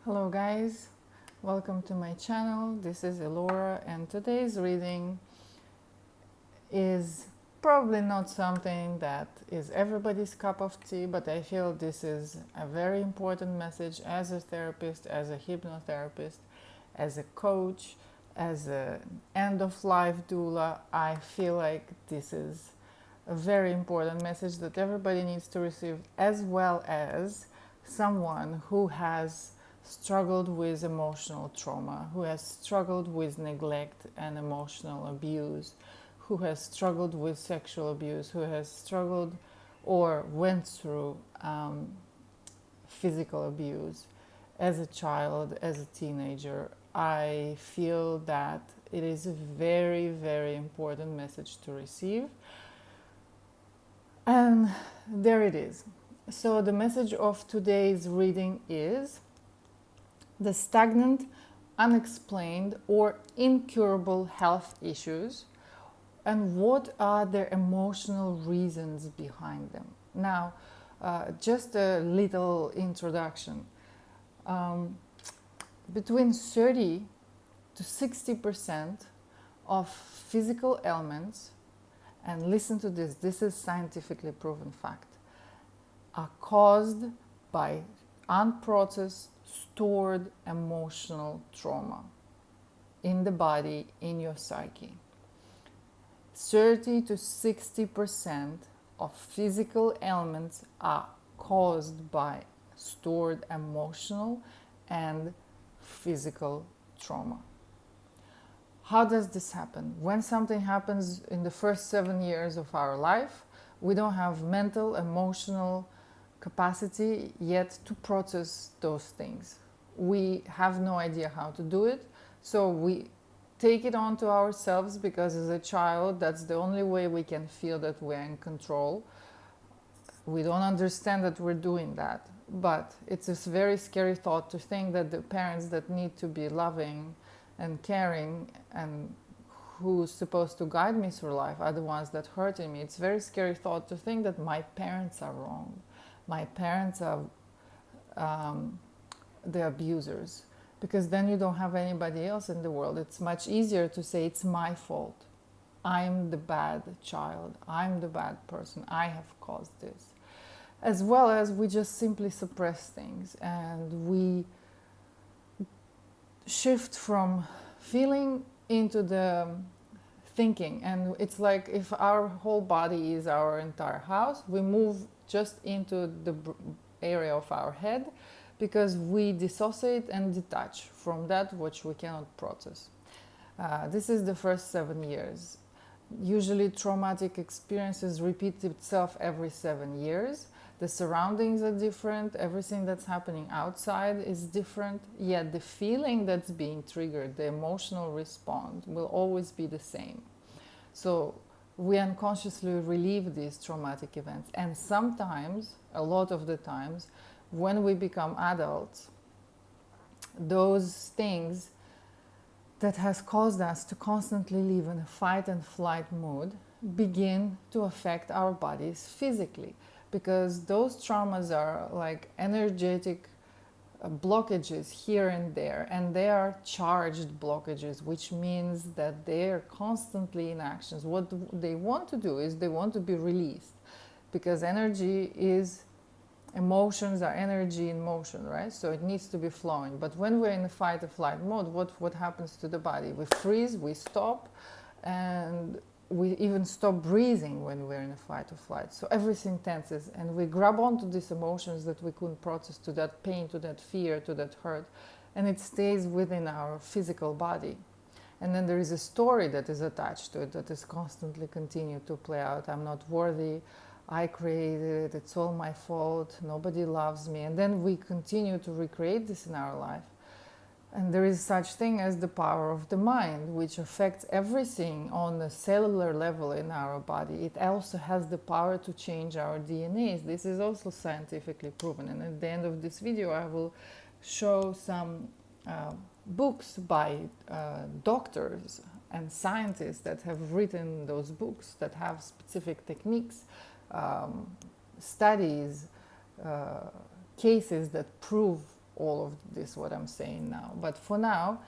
Hello guys, welcome to my channel. This is Elora and today's reading is probably not something that is everybody's cup of tea, but I feel this is a very important message as a therapist, as a hypnotherapist, as a coach, as an end-of-life doula. I feel like this is a very important message that everybody needs to receive, as well as someone who has struggled with emotional trauma, who has struggled with neglect and emotional abuse, who has struggled with sexual abuse, who has struggled or went through physical abuse as a child, as a teenager. I feel that it is a very, very important message to receive. And there it is. So the message of today's reading is the stagnant, unexplained, or incurable health issues, and what are their emotional reasons behind them. Now, just a little introduction. Between 30 to 60% of physical ailments, and listen to this is scientifically proven fact, are caused by unprocessed, stored emotional trauma in the body, in your psyche. 30 to 60% of physical ailments are caused by stored emotional and physical trauma. How does this happen? When something happens in the first 7 years of our life, we don't have mental, emotional capacity yet to process those things. We have no idea how to do it, so we take it onto ourselves because as a child, that's the only way we can feel that we're in control. We don't understand that we're doing that, but it's a very scary thought to think that the parents that need to be loving and caring and who's supposed to guide me through life are the ones that hurting me. It's a very scary thought to think that my parents are wrong. My parents are the abusers, because then you don't have anybody else in the world. It's much easier to say it's my fault. I'm the bad child. I'm the bad person. I have caused this. As well as we just simply suppress things and we shift from feeling into the thinking. And it's like if our whole body is our entire house, we move just into the area of our head because we dissociate and detach from that which we cannot process. This is the first 7 years. Usually traumatic experiences repeat itself every 7 years. The surroundings are different, everything that's happening outside is different, yet the feeling that's being triggered, the emotional response, will always be the same. So we unconsciously relive these traumatic events, and sometimes, a lot of the times, when we become adults, those things that has caused us to constantly live in a fight and flight mood begin to affect our bodies physically, because those traumas are like energetic blockages here and there, and they are charged blockages, which means that they are constantly in actions. What they want to do is they want to be released, because energy is, emotions are energy in motion, right? So it needs to be flowing. But when we're in a fight or flight mode, what happens to the body? We freeze, we stop, and we even stop breathing when we're in a fight or flight. So everything tenses, and we grab onto these emotions that we couldn't process, to that pain, to that fear, to that hurt, and it stays within our physical body. And then there is a story that is attached to it that is constantly continued to play out. I'm not worthy, I created it, it's all my fault, nobody loves me. And then we continue to recreate this in our life. And there is such thing as the power of the mind, which affects everything on a cellular level in our body. It also has the power to change our DNAs. This is also scientifically proven. And at the end of this video, I will show some books by doctors and scientists that have written those books, that have specific techniques, studies, cases that prove all of this, what I'm saying now. But for now,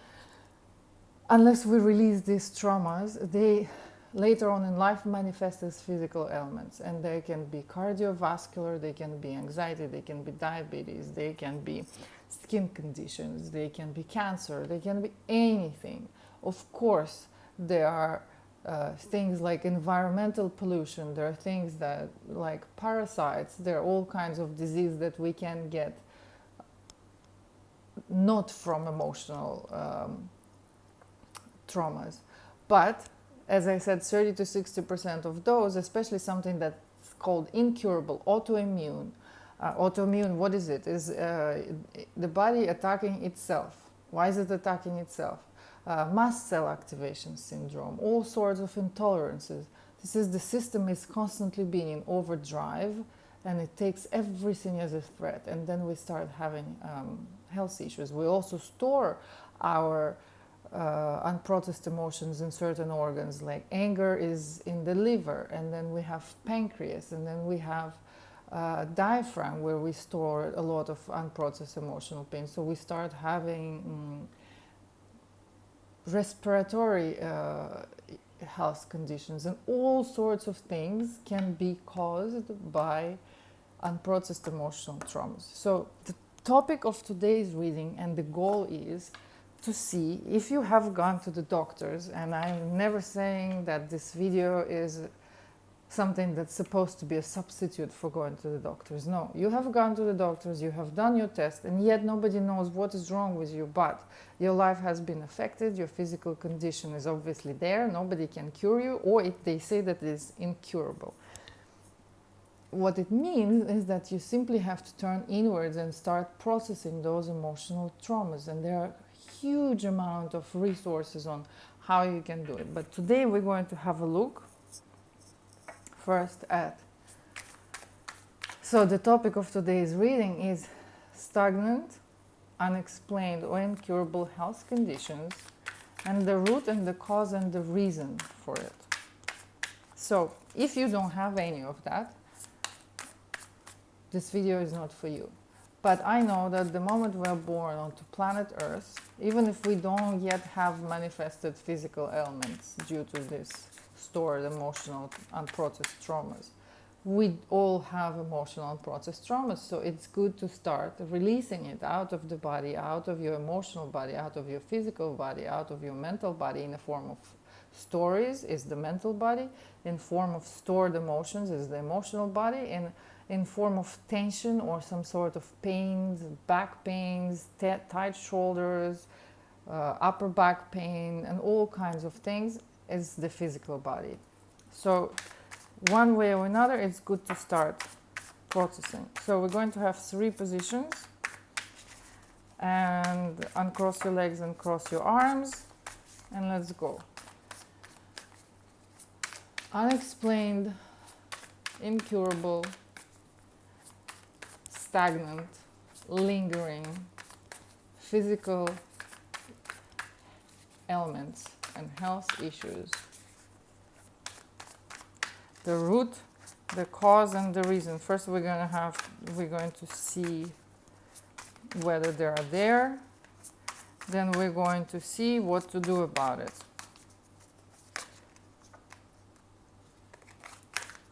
unless we release these traumas, they later on in life manifest as physical ailments, and they can be cardiovascular, they can be anxiety, they can be diabetes, they can be skin conditions, they can be cancer, they can be anything. Of course, there are things like environmental pollution, there are things that like parasites, there are all kinds of disease that we can get not from emotional traumas. But as I said, 30 to 60% of those, especially something that's called incurable, autoimmune. Autoimmune, what is it? Is the body attacking itself. Why is it attacking itself? Mast cell activation syndrome, all sorts of intolerances. This is the system is constantly being in overdrive, and it takes everything as a threat, and then we start having health issues. We also store our unprocessed emotions in certain organs, like anger is in the liver, and then we have pancreas, and then we have diaphragm, where we store a lot of unprocessed emotional pain. So we start having respiratory health conditions, and all sorts of things can be caused by unprocessed emotional traumas. So the topic of today's reading and the goal is to see if you have gone to the doctors, and I'm never saying that this video is something that's supposed to be a substitute for going to the doctors. No, you have gone to the doctors, you have done your test, and yet nobody knows what is wrong with you, but your life has been affected, your physical condition is obviously there, nobody can cure you, or they say that it is incurable. What it means is that you simply have to turn inwards and start processing those emotional traumas, and there are huge amount of resources on how you can do it. But today we're going to have a look first at, so the topic of today's reading is stagnant, unexplained or incurable health conditions, and the root and the cause and the reason for it. So if you don't have any of that, this video is not for you. But I know that the moment we're born onto planet Earth, even if we don't yet have manifested physical ailments due to this stored emotional unprocessed traumas, we all have emotional unprocessed traumas. So it's good to start releasing it out of the body, out of your emotional body, out of your physical body, out of your mental body, in the form of stories is the mental body, in form of stored emotions is the emotional body, in form of tension or some sort of pains, back pains, tight shoulders, upper back pain, and all kinds of things is the physical body. So one way or another, it's good to start processing. So we're going to have 3 positions, and uncross your legs and cross your arms, and let's go. Unexplained, incurable, stagnant, lingering, physical ailments and health issues. The root, the cause, and the reason. First, we're going to see whether they are there. Then we're going to see what to do about it.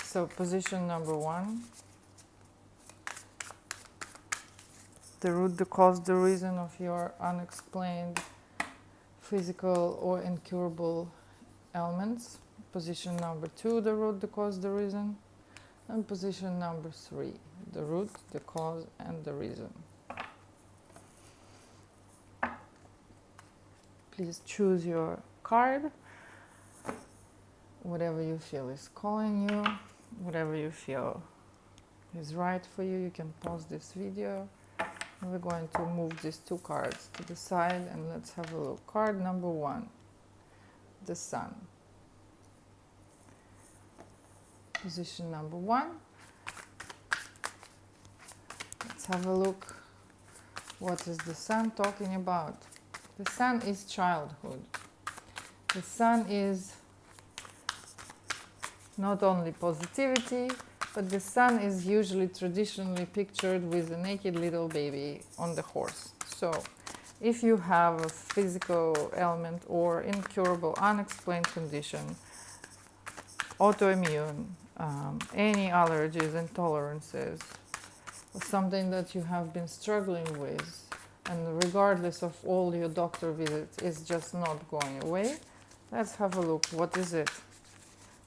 So, position number 1. The root, the cause, the reason of your unexplained physical or incurable ailments. Position number 2, the root, the cause, the reason. And position number 3, the root, the cause, and the reason. Please choose your card, whatever you feel is calling you, whatever you feel is right for you. You can pause this video. We're going to move these 2 cards to the side, and let's have a look. Card number 1, the Sun. Position number 1. Let's have a look. What is the Sun talking about? The Sun is childhood. The Sun is not only positivity, But the sun is usually traditionally pictured with a naked little baby on the horse. So if you have a physical ailment or incurable, unexplained condition, autoimmune, any allergies, intolerances, or something that you have been struggling with, and regardless of all your doctor visits, is just not going away, let's have a look. What is it?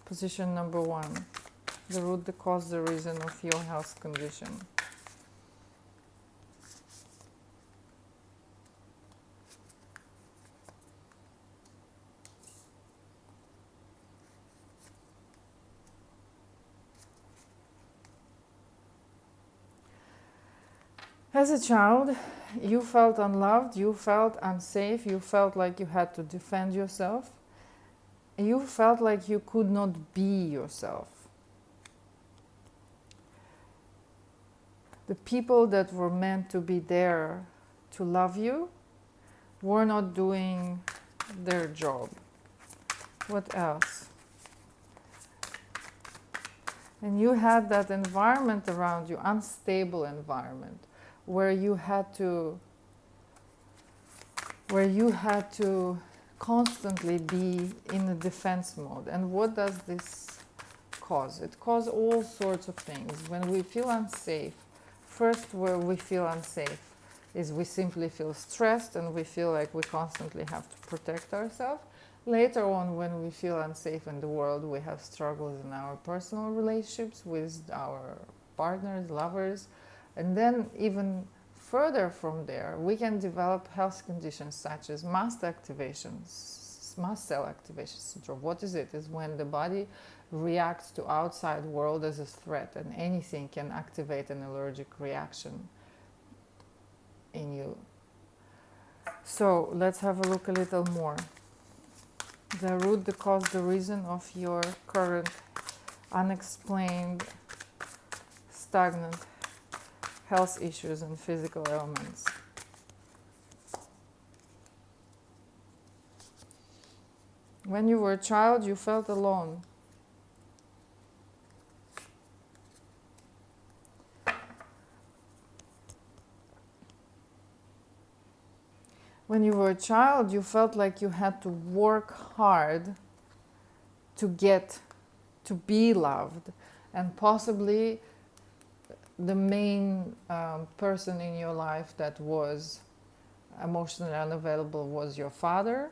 Position number 1. The root, the cause, the reason of your health condition. As a child, you felt unloved, you felt unsafe, you felt like you had to defend yourself. You felt like you could not be yourself. The people that were meant to be there to love you were not doing their job. What else? And you had that environment around you, unstable environment, where you had to constantly be in a defense mode. And what does this cause? It causes all sorts of things. When we feel unsafe, first where we feel unsafe is we simply feel stressed and we feel like we constantly have to protect ourselves. Later on, when we feel unsafe in the world, we have struggles in our personal relationships with our partners, lovers, and then even further from there, we can develop health conditions such as mast cell activation syndrome. What is it? Is when the body reacts to outside world as a threat, and anything can activate an allergic reaction in you. So let's have a look a little more. The root, the cause, the reason of your current unexplained, stagnant health issues and physical ailments. When you were a child, you felt alone. When you were a child, you felt like you had to work hard to be loved, and possibly the main person in your life that was emotionally unavailable was your father.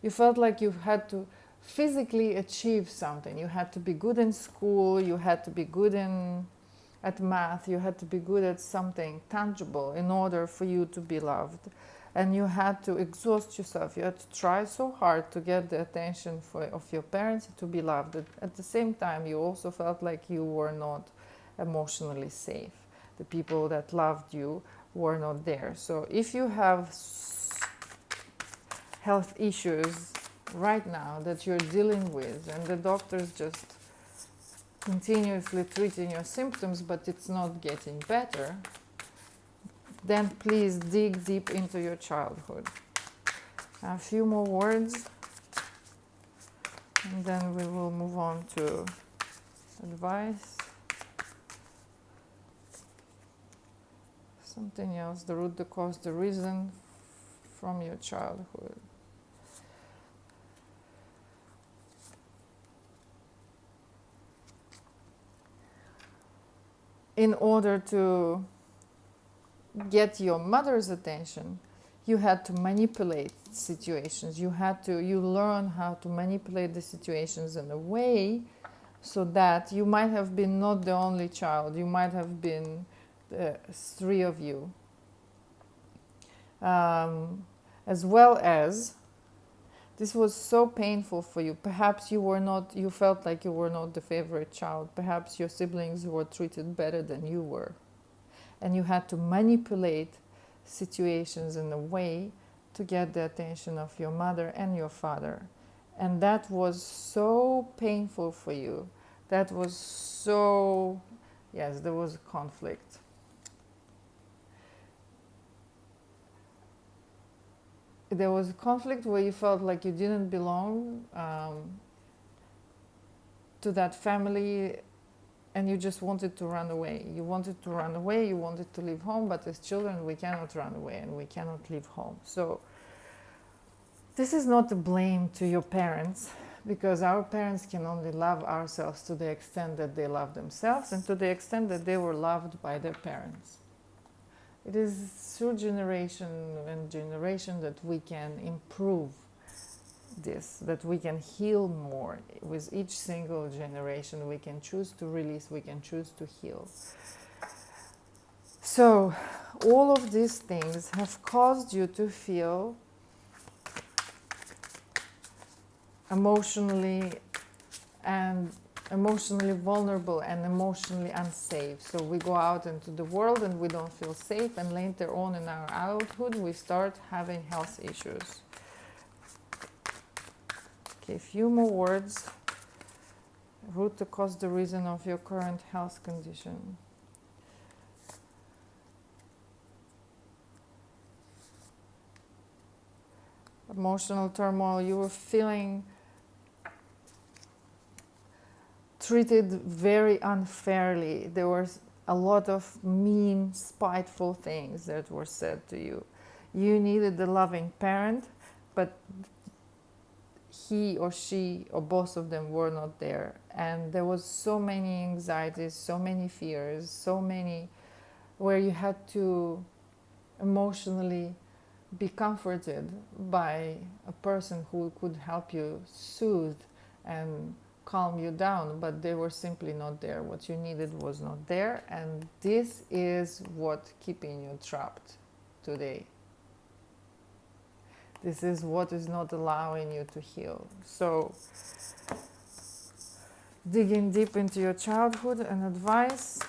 You felt like you had to physically achieve something. You had to be good in school, you had to be good at math, you had to be good at something tangible in order for you to be loved. And you had to exhaust yourself. You had to try so hard to get the attention of your parents to be loved. At the same time, you also felt like you were not emotionally safe. The people that loved you were not there. So if you have health issues right now that you're dealing with, and the doctor's just continuously treating your symptoms, but it's not getting better, then please dig deep into your childhood. A few more words, and then we will move on to advice. Something else, the root, the cause, the reason from your childhood. In order to get your mother's attention, you had to manipulate situations. You learn how to manipulate the situations in a way so that you might have been not the only child. You might have been 3 of you. As well as, this was so painful for you. Perhaps you felt like you were not the favorite child. Perhaps your siblings were treated better than you were. And you had to manipulate situations in a way to get the attention of your mother and your father. And that was so painful for you. That was so, yes, there was conflict. There was conflict where you felt like you didn't belong to that family and you just wanted to run away. You wanted to run away, you wanted to leave home, but as children we cannot run away and we cannot leave home. So this is not a blame to your parents, because our parents can only love ourselves to the extent that they love themselves and to the extent that they were loved by their parents. It is through generation and generation that we can improve this, that we can heal more. With each single generation we can choose to release, we can choose to heal. So all of these things have caused you to feel emotionally vulnerable and emotionally unsafe. So we go out into the world and we don't feel safe, and later on in our adulthood we start having health issues. Okay, a few more words. Root the cause, the reason of your current health condition. Emotional turmoil, you were feeling treated very unfairly. There was a lot of mean, spiteful things that were said to you. You needed a loving parent, but he or she or both of them were not there. And there was so many anxieties, so many fears, so many where you had to emotionally be comforted by a person who could help you soothe and calm you down, but they were simply not there. What you needed was not there, and this is what keeping you trapped today. This is what is not allowing you to heal. So digging deep into your childhood and advice.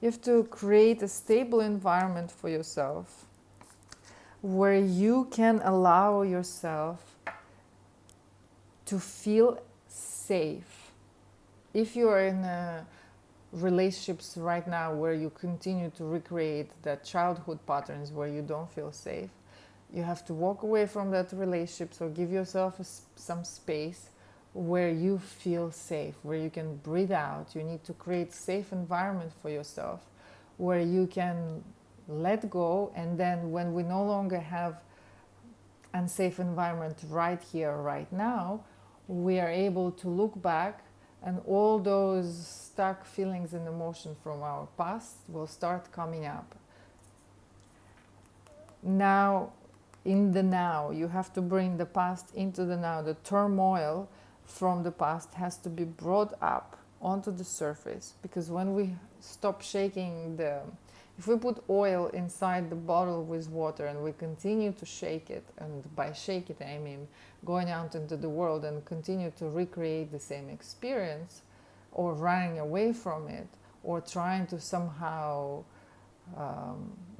You have to create a stable environment for yourself where you can allow yourself to feel safe. If you are in relationships right now where you continue to recreate that childhood patterns where you don't feel safe, you have to walk away from that relationship. So give yourself some space where you feel safe, where you can breathe out. You need to create a safe environment for yourself where you can let go, and then when we no longer have unsafe environment right here, right now, we are able to look back, and all those stuck feelings and emotions from our past will start coming up. Now, in the now, you have to bring the past into the now. The turmoil from the past has to be brought up onto the surface, because when we stop shaking if we put oil inside the bottle with water and we continue to shake it, and by shake it I mean going out into the world and continue to recreate the same experience, or running away from it, or trying to somehow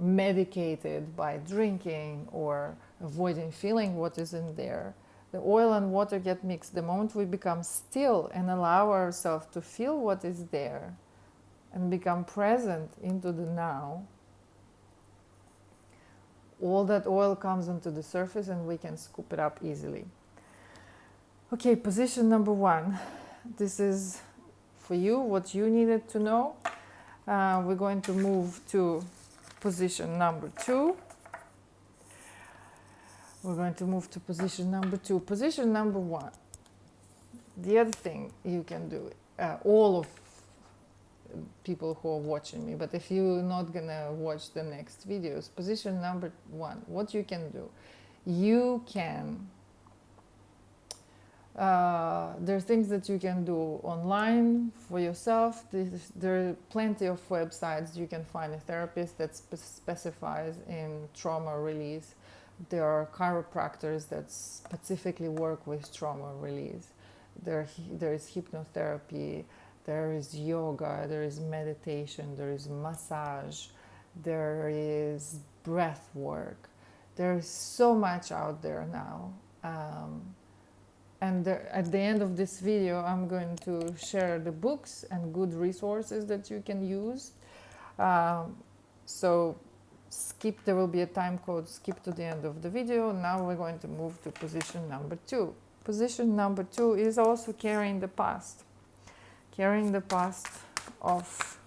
medicate it by drinking or avoiding feeling what is in there, the oil and water get mixed. The moment we become still and allow ourselves to feel what is there and become present into the now, all that oil comes onto the surface and we can scoop it up easily. Okay, position number 1. This is for you, what you needed to know. We're going to move to position number 2. We're going to move to position number 2. Position number 1. The other thing you can do, all of people who are watching me, but if you're not gonna watch the next videos, position number 1, what you can do, you can there are things that you can do online for yourself. There are plenty of websites. You can find a therapist that specifies in trauma release. There are chiropractors that specifically work with trauma release. There is hypnotherapy, there is yoga, there is meditation, there is massage, there is breath work. There is so much out there now. And at the end of this video, I'm going to share the books and good resources that you can use. So skip, there will be a time code, skip to the end of the video. Now we're going to move to position number 2. Position number 2 is also carrying the past. Carrying the past of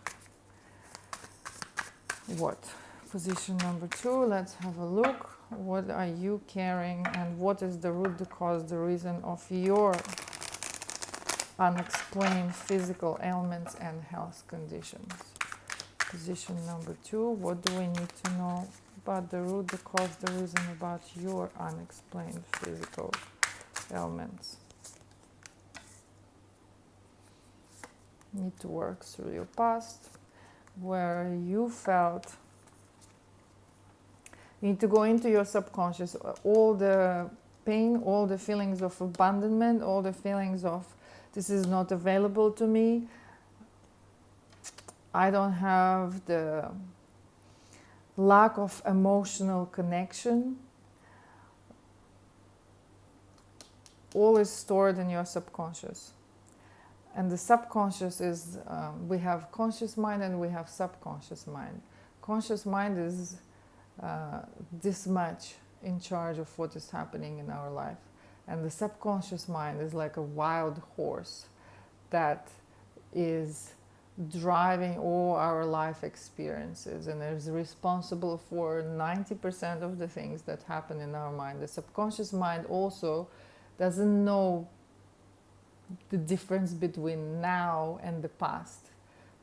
what? Position number 2, let's have a look. What are you carrying, and what is the root, the cause, the reason of your unexplained physical ailments and health conditions? Position number 2, what do we need to know about the root, the cause, the reason about your unexplained physical ailments? You need to work through your past, where you felt. You need to go into your subconscious, all the pain, all the feelings of abandonment, all the feelings of this is not available to me, I don't have the lack of emotional connection, all is stored in your subconscious. And the subconscious is, we have conscious mind and we have subconscious mind. Conscious mind is this much in charge of what is happening in our life, and the subconscious mind is like a wild horse that is driving all our life experiences and is responsible for 90% of the things that happen in our mind. The subconscious mind also doesn't know the difference between now and the past.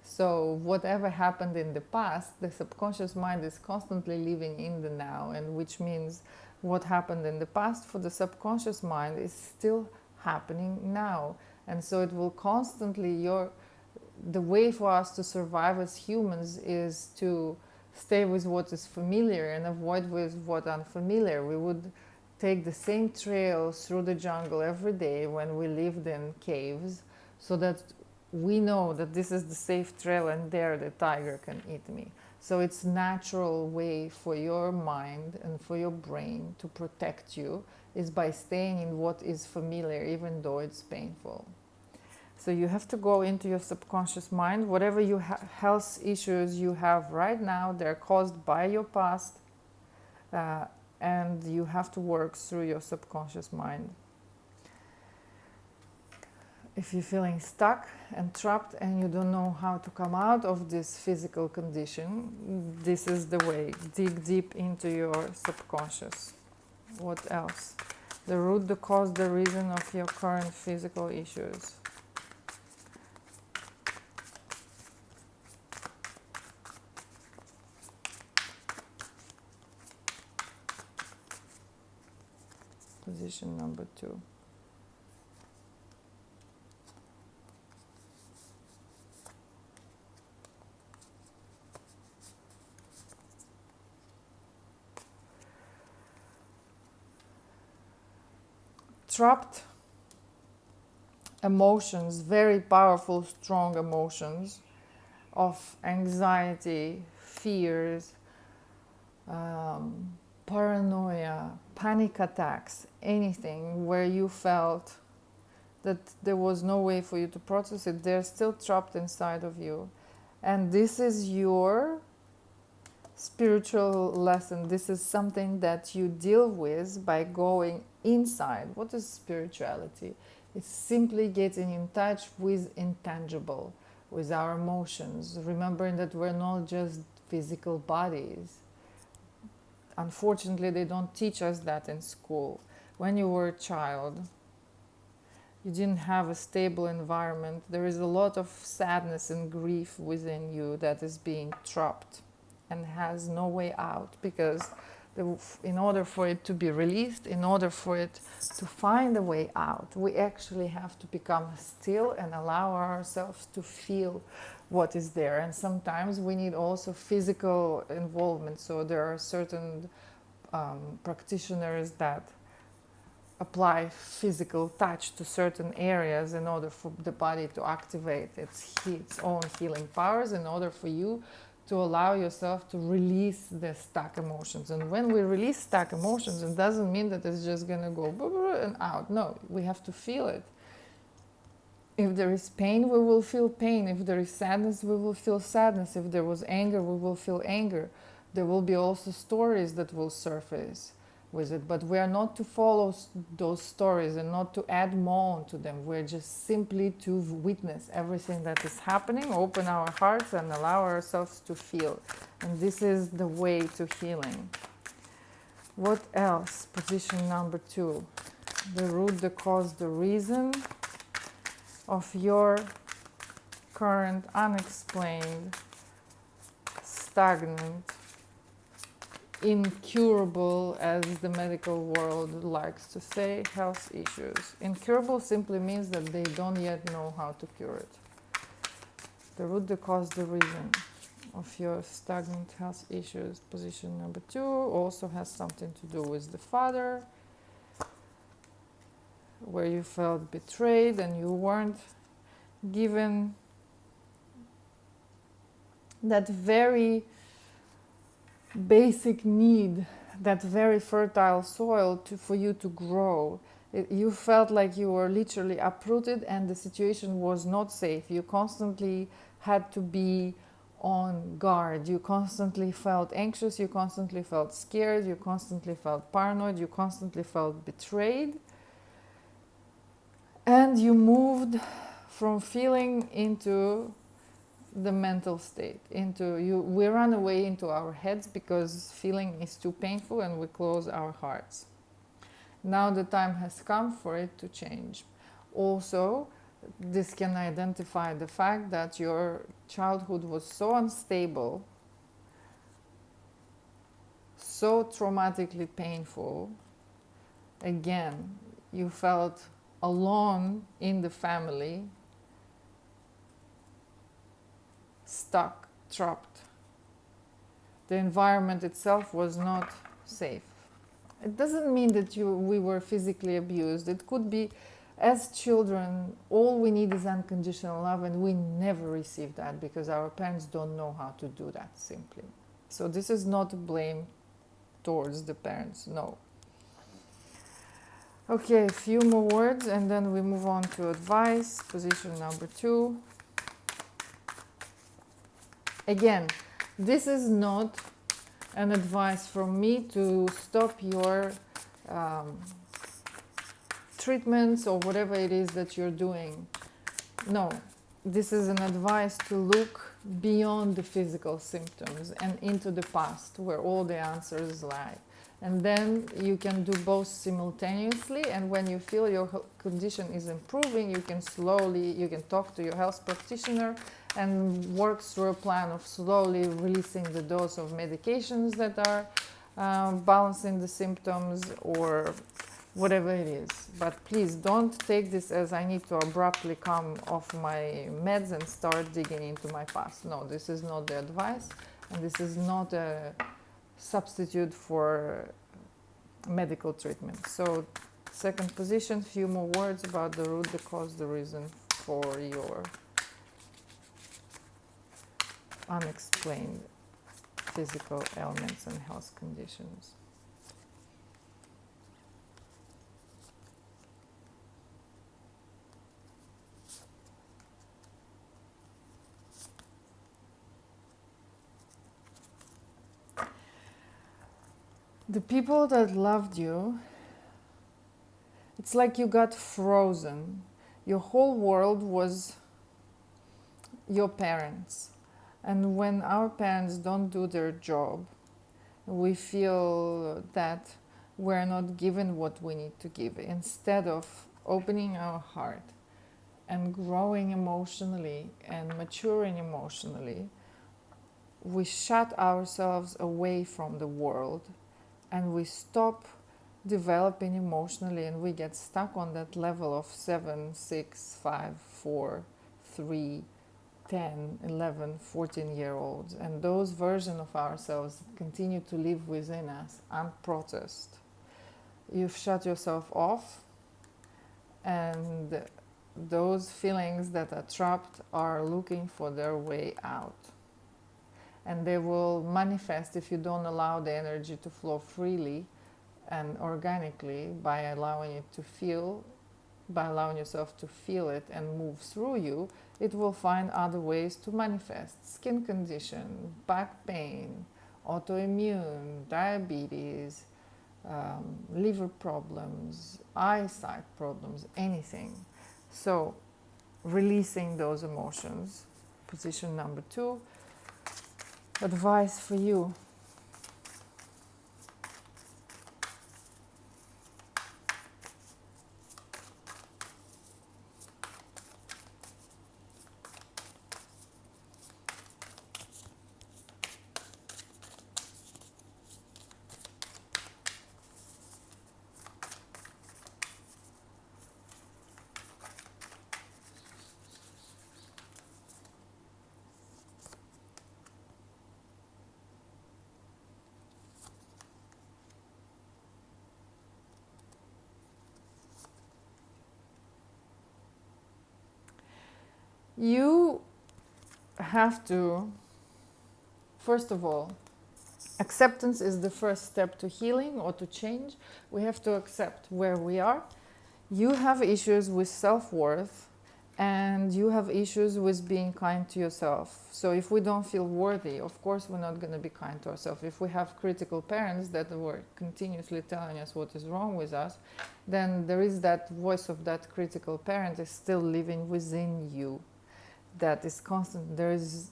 So whatever happened in the past, the subconscious mind is constantly living in the now, and which means what happened in the past for the subconscious mind is still happening now. And so it will constantly, the way for us to survive as humans is to stay with what is familiar and avoid with what unfamiliar. We would take the same trail through the jungle every day when we lived in caves, so that we know that this is the safe trail and there the tiger can eat me. So it's a natural way for your mind and for your brain to protect you is by staying in what is familiar, even though it's painful. So you have to go into your subconscious mind. Whatever health issues you have right now, they're caused by your past, and you have to work through your subconscious mind. If you're feeling stuck and trapped and you don't know how to come out of this physical condition, this is the way. Dig deep into your subconscious. What else? The root, the cause, the reason of your current physical issues. Position number 2. Trapped emotions, very powerful, strong emotions of anxiety, fears, paranoia, panic attacks, anything where you felt that there was no way for you to process it, they're still trapped inside of you. And this is your spiritual lesson. This is something that you deal with by going inside. What is spirituality? It's simply getting in touch with intangible, with our emotions, remembering that we're not just physical bodies. Unfortunately, they don't teach us that in school. When you were a child, you didn't have a stable environment. There is a lot of sadness and grief within you that is being trapped and has no way out, because in order for it to be released, in order for it to find a way out, we actually have to become still and allow ourselves to feel what is there. And sometimes we need also physical involvement. So there are certain practitioners that apply physical touch to certain areas in order for the body to activate its own healing powers, in order for you to allow yourself to release the stuck emotions. And when we release stuck emotions, it doesn't mean that it's just gonna go and out. No, we have to feel it. If there is pain, we will feel pain. If there is sadness, we will feel sadness. If there was anger, we will feel anger. There will be also stories that will surface with it, but we are not to follow those stories and not to add more to them. We're just simply to witness everything that is happening, open our hearts and allow ourselves to feel. And this is the way to healing. What else? Position number 2. The root, the cause, the reason of your current unexplained, stagnant, incurable, as the medical world likes to say, health issues. Incurable simply means that they don't yet know how to cure it. The root, the cause, the reason of your stagnant health issues. Position number 2 also has something to do with the father, where you felt betrayed and you weren't given that very basic need, that very fertile soil for you to grow. You felt like you were literally uprooted and the situation was not safe. You constantly had to be on guard. You constantly felt anxious, you constantly felt scared, you constantly felt paranoid, you constantly felt betrayed. And you moved from feeling into the mental state, we run away into our heads because feeling is too painful and we close our hearts. Now the time has come for it to change. Also, this can identify the fact that your childhood was so unstable, so traumatically painful. Again, you felt alone in the family, stuck, trapped. The environment itself was not safe. It doesn't mean that we were physically abused. It could be, as children, all we need is unconditional love, and we never receive that because our parents don't know how to do that, simply. So this is not a blame towards the parents, no. Okay, a few more words and then we move on to advice. Position number 2. Again, this is not an advice from me to stop your treatments or whatever it is that you're doing. No, this is an advice to look beyond the physical symptoms and into the past where all the answers lie. And then you can do both simultaneously, and when you feel your condition is improving, you can talk to your health practitioner and work through a plan of slowly releasing the dose of medications that are balancing the symptoms or whatever it is. But please don't take this as I need to abruptly come off my meds and start digging into my past. No, this is not the advice, and this is not a substitute for medical treatment. So second position, few more words about the root, the cause, the reason for your unexplained physical ailments and health conditions. The people that loved you, it's like you got frozen. Your whole world was your parents. And when our parents don't do their job, we feel that we're not given what we need to give. Instead of opening our heart and growing emotionally and maturing emotionally, we shut ourselves away from the world and we stop developing emotionally, and we get stuck on that level of 7, 6, 5, 4, 3, 10, 11, 14-year-olds. And those versions of ourselves continue to live within us unprocessed. You've shut yourself off, and those feelings that are trapped are looking for their way out. and they will manifest if you don't allow the energy to flow freely and organically by allowing it to feel, by allowing yourself to feel it and move through you. It will find other ways to manifest: skin condition, back pain, autoimmune, diabetes, liver problems, eyesight problems, anything. So releasing those emotions, position number 2. Advice for you: you have to, first of all, acceptance is the first step to healing or to change. We have to accept where we are. You have issues with self-worth, and you have issues with being kind to yourself. So if we don't feel worthy, of course we're not going to be kind to ourselves. If we have critical parents that were continuously telling us what is wrong with us, then there is that voice of that critical parent is still living within you. That is constant. There is,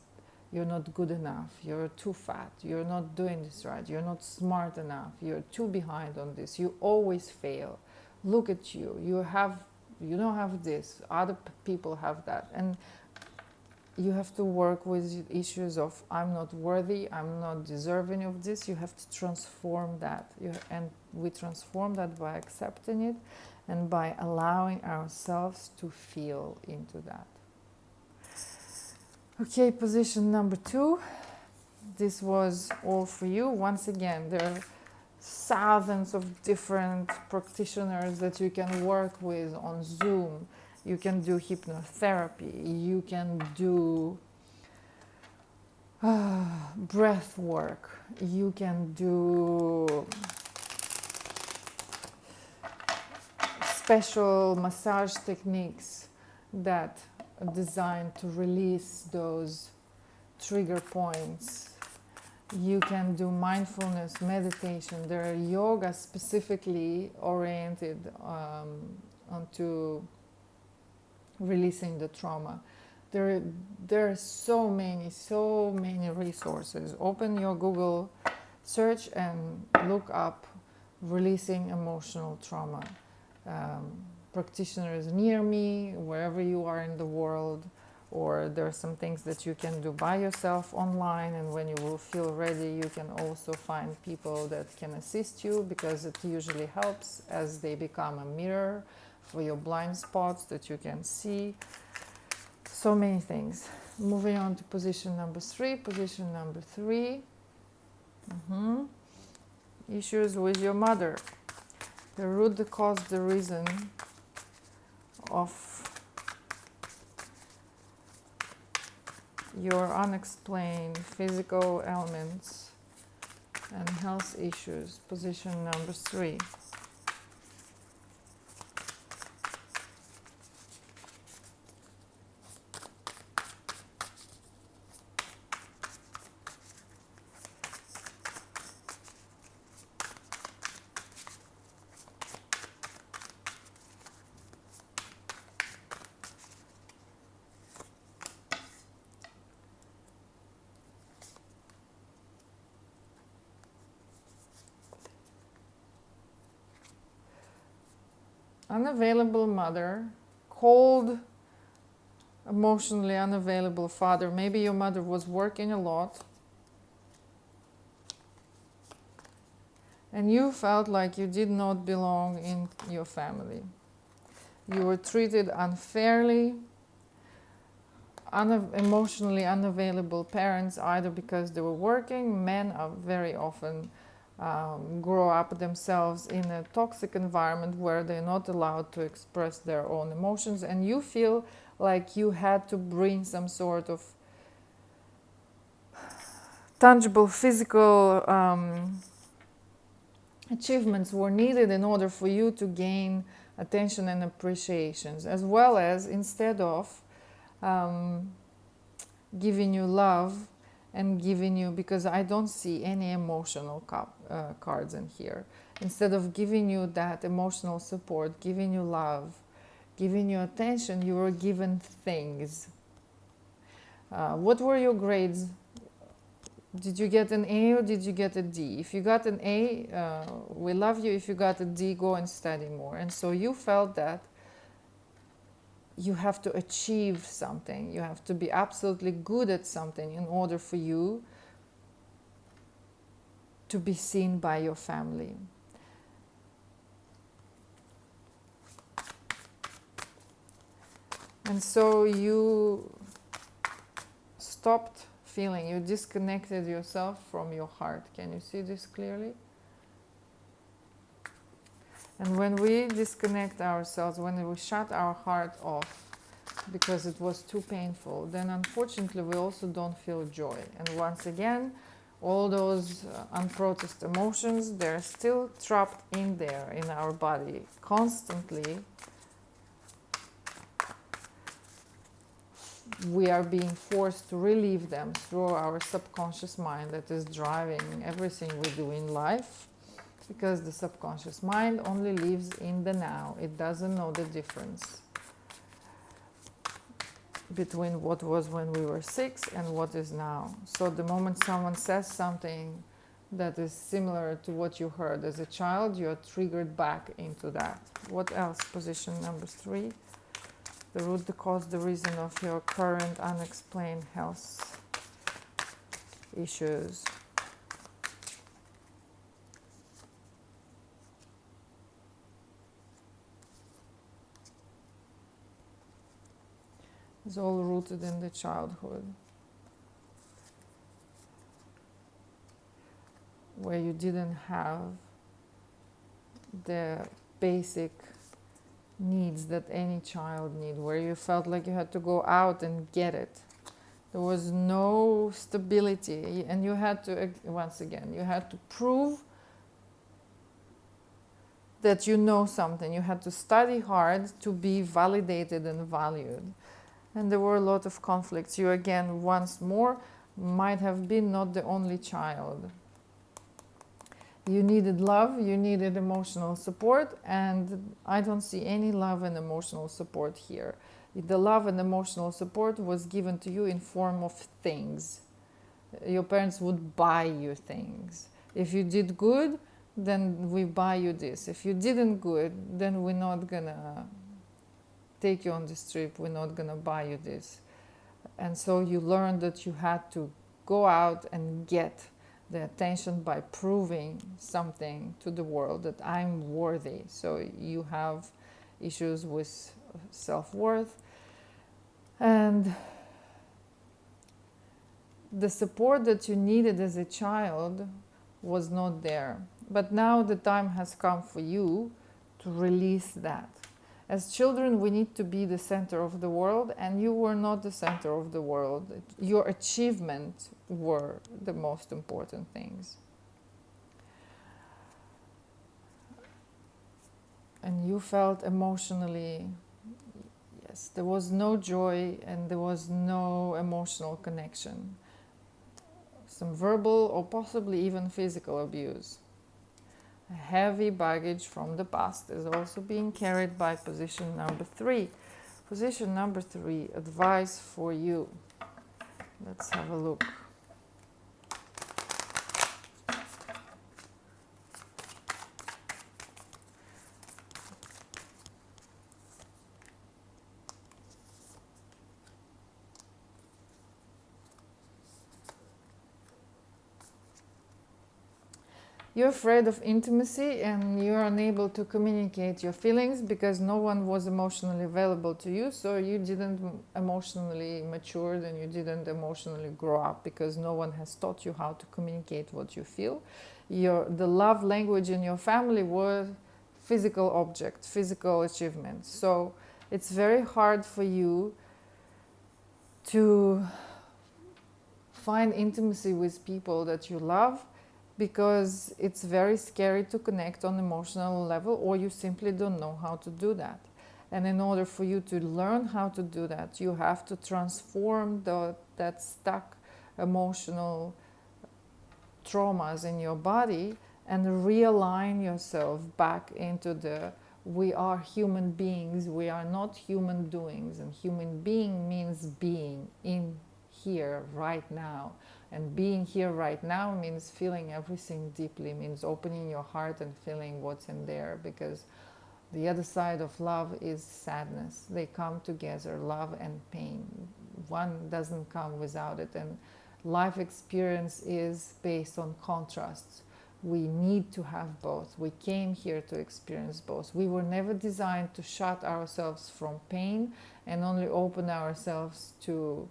you're not good enough, you're too fat, you're not doing this right, you're not smart enough, you're too behind on this, you always fail. Look at you, you don't have this, other people have that. And you have to work with issues of I'm not worthy, I'm not deserving of this. You have to transform that. And we transform that by accepting it and by allowing ourselves to feel into that. Okay, position number 2. This was all for you. Once again, there are thousands of different practitioners that you can work with on Zoom. You can do hypnotherapy. You can do breath work. You can do special massage techniques that are designed to release those trigger points. You can do mindfulness, meditation. There are yoga specifically oriented onto releasing the trauma. There are so many resources. Open your Google search and look up releasing emotional trauma. Practitioners near me, wherever you are in the world, or there are some things that you can do by yourself online, and when you will feel ready, you can also find people that can assist you, because it usually helps as they become a mirror for your blind spots that you can see. So many things. Moving on to position number 3. Position number 3. Issues with your mother. The root, the cause, the reason of your unexplained physical ailments and health issues. Position number 3. Unavailable mother, cold, emotionally unavailable father. Maybe your mother was working a lot and you felt like you did not belong in your family. You were treated unfairly. Emotionally unavailable parents, either because they were working. Men are very often grow up themselves in a toxic environment where they're not allowed to express their own emotions, and you feel like you had to bring some sort of tangible physical achievements were needed in order for you to gain attention and appreciations, as well as instead of giving you love and giving you, because I don't see any emotional cards in here, instead of giving you that emotional support, giving you love, giving you attention, you were given things. What were your grades? Did you get an A or did you get a D? If you got an A, we love you. If you got a D, go and study more. And so you felt that you have to achieve something. You have to be absolutely good at something in order for you to be seen by your family. And so you stopped feeling, you disconnected yourself from your heart. Can you see this clearly? And when we disconnect ourselves, when we shut our heart off because it was too painful, then unfortunately we also don't feel joy. And once again, all those unprocessed emotions, they're still trapped in there in our body constantly. We are being forced to relieve them through our subconscious mind that is driving everything we do in life, because the subconscious mind only lives in the now. It doesn't know the difference between what was when we were 6 and what is now. So the moment someone says something that is similar to what you heard as a child, you're triggered back into that. What else? Position number 3. The root, the cause, the reason of your current unexplained health issues. It's all rooted in the childhood, where you didn't have the basic needs that any child needs, where you felt like you had to go out and get it. There was no stability, and you had to, once again, you had to prove that you know something. You had to study hard to be validated and valued. And there were a lot of conflicts. You, again, once more, might have been not the only child. You needed love, you needed emotional support, and I don't see any love and emotional support here. The love and emotional support was given to you in form of things. Your parents would buy you things. If you did good, then we buy you this. If you didn't good, then we're not gonna take you on this trip, we're not gonna buy you this. And so you learned that you had to go out and get the attention by proving something to the world, that I'm worthy. So you have issues with self-worth, and the support that you needed as a child was not there. But now the time has come for you to release that. As children, we need to be the center of the world, and you were not the center of the world. Your achievements were the most important things. And you felt emotionally, yes, there was no joy and there was no emotional connection. Some verbal or possibly even physical abuse. A heavy baggage from the past is also being carried by position number 3. Position number 3, advice for you. Let's have a look. You're afraid of intimacy and you're unable to communicate your feelings because no one was emotionally available to you, so you didn't emotionally mature and you didn't emotionally grow up because no one has taught you how to communicate what you feel. The love language in your family was physical object, physical achievement. So it's very hard for you to find intimacy with people that you love, because it's very scary to connect on emotional level, or you simply don't know how to do that. And in order for you to learn how to do that, you have to transform that stuck emotional traumas in your body and realign yourself back into the we are human beings, we are not human doings. And human being means being in here right now. And being here right now means feeling everything deeply, means opening your heart and feeling what's in there, because the other side of love is sadness. They come together, love and pain. One doesn't come without it. And life experience is based on contrasts. We need to have both. We came here to experience both. We were never designed to shut ourselves from pain and only open ourselves to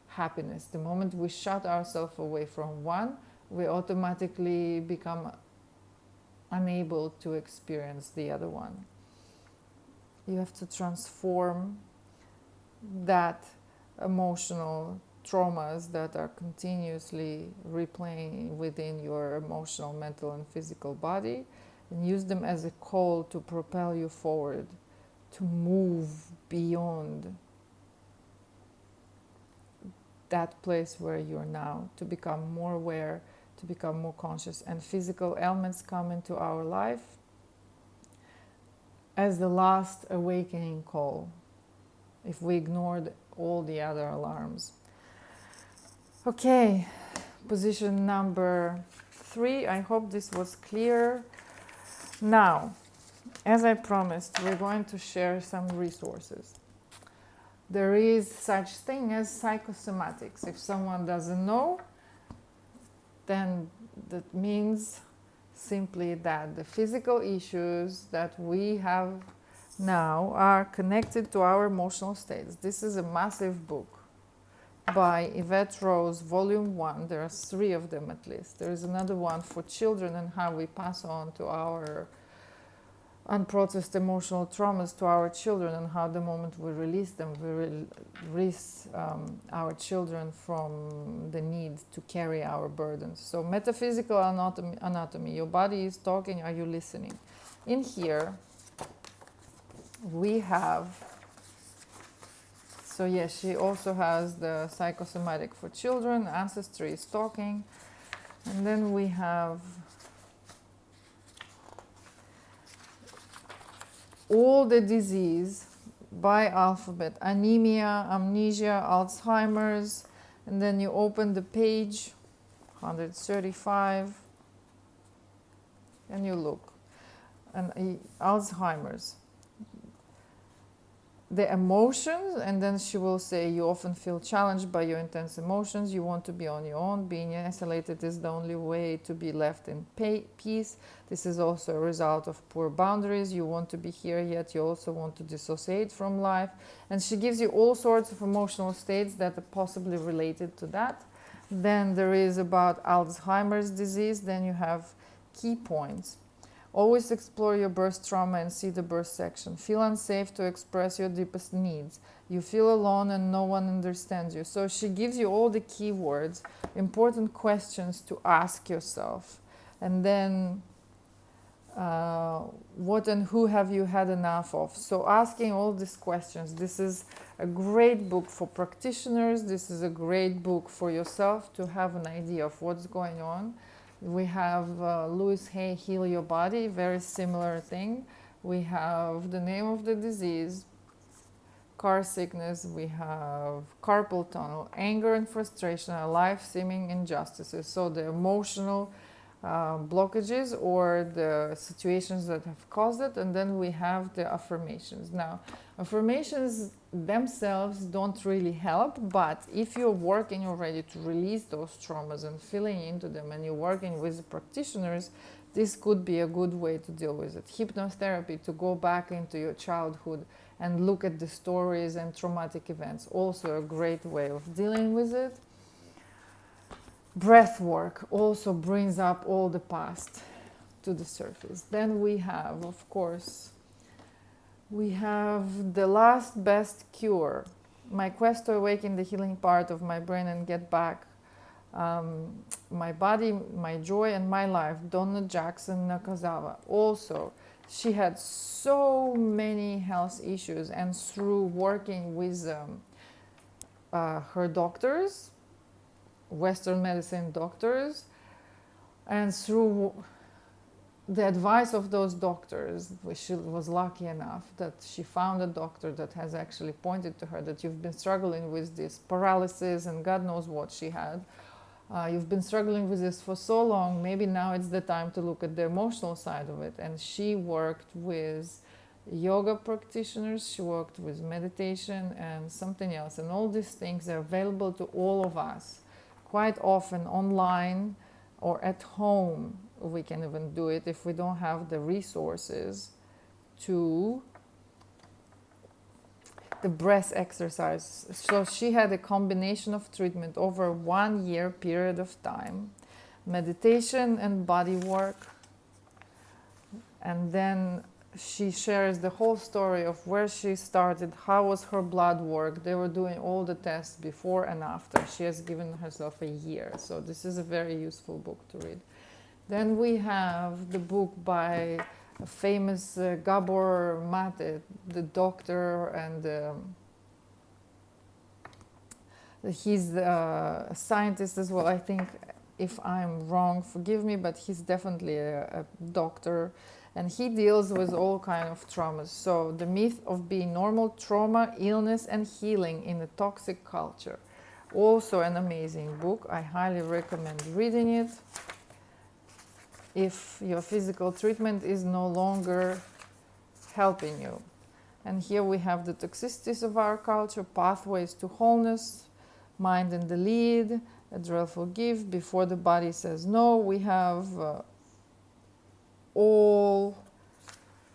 happiness. The moment we shut ourselves away from one, we automatically become unable to experience the other one. You have to transform that emotional traumas that are continuously replaying within your emotional, mental, and physical body, and use them as a call to propel you forward, to move beyond that place where you're now, to become more aware, to become more conscious. And physical elements come into our life as the last awakening call, if we ignored all the other alarms. Okay, position number 3. I hope this was clear. Now, as I promised, we're going to share some resources. There is such thing as psychosomatics. If someone doesn't know, then that means simply that the physical issues that we have now are connected to our emotional states. This is a massive book by Evette Rose, volume 1. There are 3 of them at least. There is another one for children and how we pass on to our unprocessed emotional traumas to our children, and how the moment we release them, we release our children from the need to carry our burdens. So metaphysical anatomy. Your body is talking, are you listening? In here we have, so yes, she also has the psychosomatic for children, ancestry is talking, and then we have all the disease by alphabet: anemia, amnesia, Alzheimer's, and then you open the page 135 and you look, and Alzheimer's, the emotions, and then she will say you often feel challenged by your intense emotions, you want to be on your own, being isolated is the only way to be left in peace. This is also a result of poor boundaries. You want to be here, yet you also want to dissociate from life. And she gives you all sorts of emotional states that are possibly related to that. Then there is about Alzheimer's disease. Then you have key points. Always explore your birth trauma and see the birth section. Feel unsafe to express your deepest needs. You feel alone and no one understands you. So she gives you all the keywords, important questions to ask yourself. And then what and who have you had enough of? So asking all these questions. This is a great book for practitioners. This is a great book for yourself to have an idea of what's going on. We have Louise Hay, Heal Your Body, very similar thing. We have the name of the disease, car sickness, we have carpal tunnel, anger and frustration are life-seeming injustices. So the emotional blockages or the situations that have caused it. And then we have the affirmations. Now, affirmations themselves don't really help, but if you're working already to release those traumas and feeling into them, and you're working with practitioners, this could be a good way to deal with it. Hypnotherapy, to go back into your childhood and look at the stories and traumatic events, also a great way of dealing with it. Breath work also brings up all the past to the surface. Then we have, of course, we have The Last Best Cure, my quest to awaken the healing part of my brain and get back My Body, My Joy and My Life, Donna Jackson Nakazawa. Also, she had so many health issues, and through working with her doctors, Western medicine doctors, and through the advice of those doctors, she was lucky enough that she found a doctor that has actually pointed to her that you've been struggling with this paralysis and God knows what she had. You've been struggling with this for so long, maybe now it's the time to look at the emotional side of it. And she worked with yoga practitioners, she worked with meditation and something else. And all these things are available to all of us, quite often online or at home. We can even do it if we don't have the resources to the breath exercise. So she had a combination of treatment over a 1 year period of time, meditation and body work. And then she shares the whole story of where she started, how was her blood work. They were doing all the tests before and after. She has given herself a year. So this is a very useful book to read. Then we have the book by a famous Gabor Mate, the doctor, and he's a scientist as well. I think, if I'm wrong, forgive me, but he's definitely a doctor, and he deals with all kinds of traumas. So the myth of being normal, trauma, illness, and healing in a toxic culture. Also an amazing book. I highly recommend reading it if your physical treatment is no longer helping you. And here we have the toxicities of our culture, pathways to wholeness, mind in the lead, a dreadful gift, before the body says no. We have all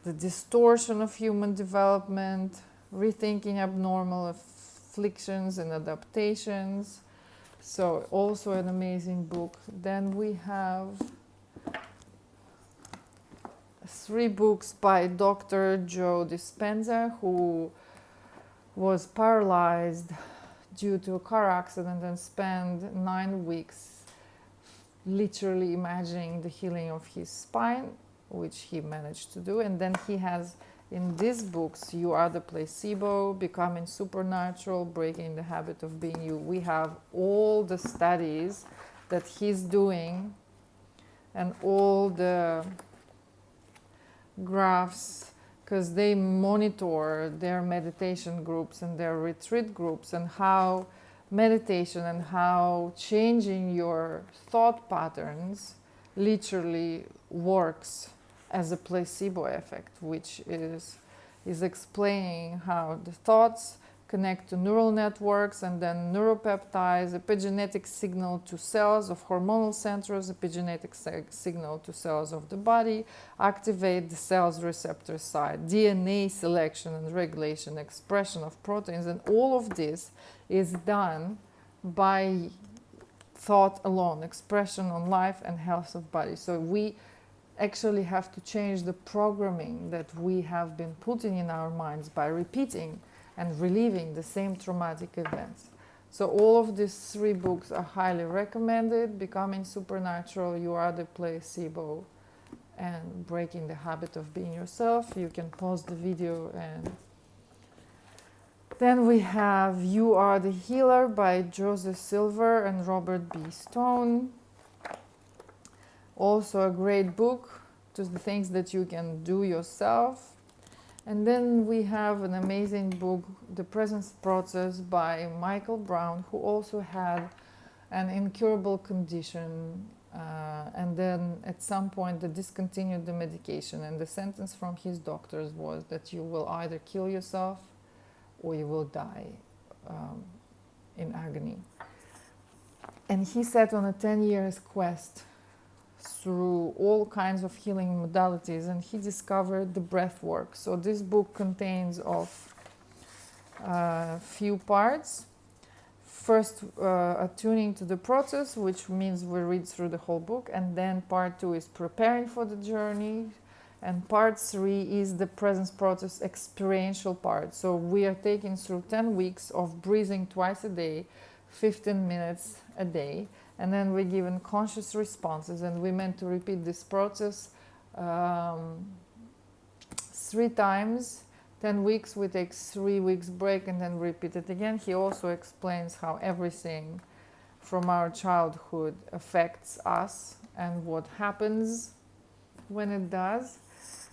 the distortion of human development, rethinking abnormal afflictions and adaptations. So also an amazing book. Then we have 3 books by Dr. Joe Dispenza, who was paralyzed due to a car accident and spent 9 weeks literally imagining the healing of his spine, which he managed to do. And then he has in these books, You Are the Placebo, Becoming Supernatural, Breaking the Habit of Being You. We have all the studies that he's doing and all the graphs, because they monitor their meditation groups and their retreat groups, and how meditation and how changing your thought patterns literally works as a placebo effect, which is explaining how the thoughts connect to neural networks, and then neuropeptides, epigenetic signal to cells of hormonal centers, epigenetic signal to cells of the body, activate the cell's receptor side, DNA selection and regulation, expression of proteins, and all of this is done by thought alone, expression on life and health of body. So we actually have to change the programming that we have been putting in our minds by repeating and reliving the same traumatic events. So all of these 3 books are highly recommended: Becoming Supernatural, You Are the Placebo, and Breaking the Habit of Being Yourself. You can pause the video. And then we have You Are the Healer by Joseph Silva and Robert B. Stone. Also a great book to the things that you can do yourself. And then we have an amazing book, The Presence Process by Michael Brown, who also had an incurable condition, and then at some point they discontinued the medication, and the sentence from his doctors was that you will either kill yourself or you will die in agony. And he set on a 10 years quest through all kinds of healing modalities, and he discovered the breath work. So this book contains of a few parts. First, attuning to the process, which means we read through the whole book, and then part 2 is preparing for the journey, and part 3 is the presence process experiential part. So we are taking through 10 weeks of breathing twice a day, 15 minutes a day, And then we're given conscious responses, and we're meant to repeat this process 3 times. 10 weeks, we take 3 weeks break and then repeat it again. He also explains how everything from our childhood affects us and what happens when it does.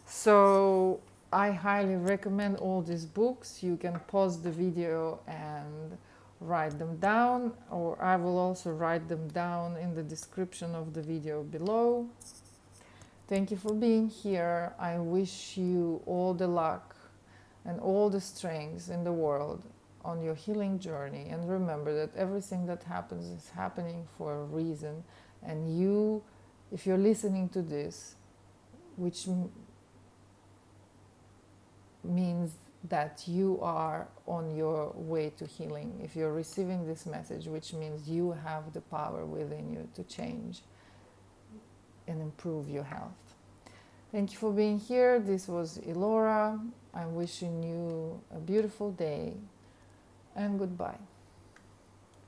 So I highly recommend all these books. You can pause the video and write them down, or I will also write them down in the description of the video below. Thank you for being here. I wish you all the luck and all the strengths in the world on your healing journey. And remember that everything that happens is happening for a reason. And you, if you're listening to this, which means that you are on your way to healing. If you're receiving this message, which means you have the power within you to change and improve your health. Thank you for being here. This was Elora. I'm wishing you a beautiful day, and goodbye.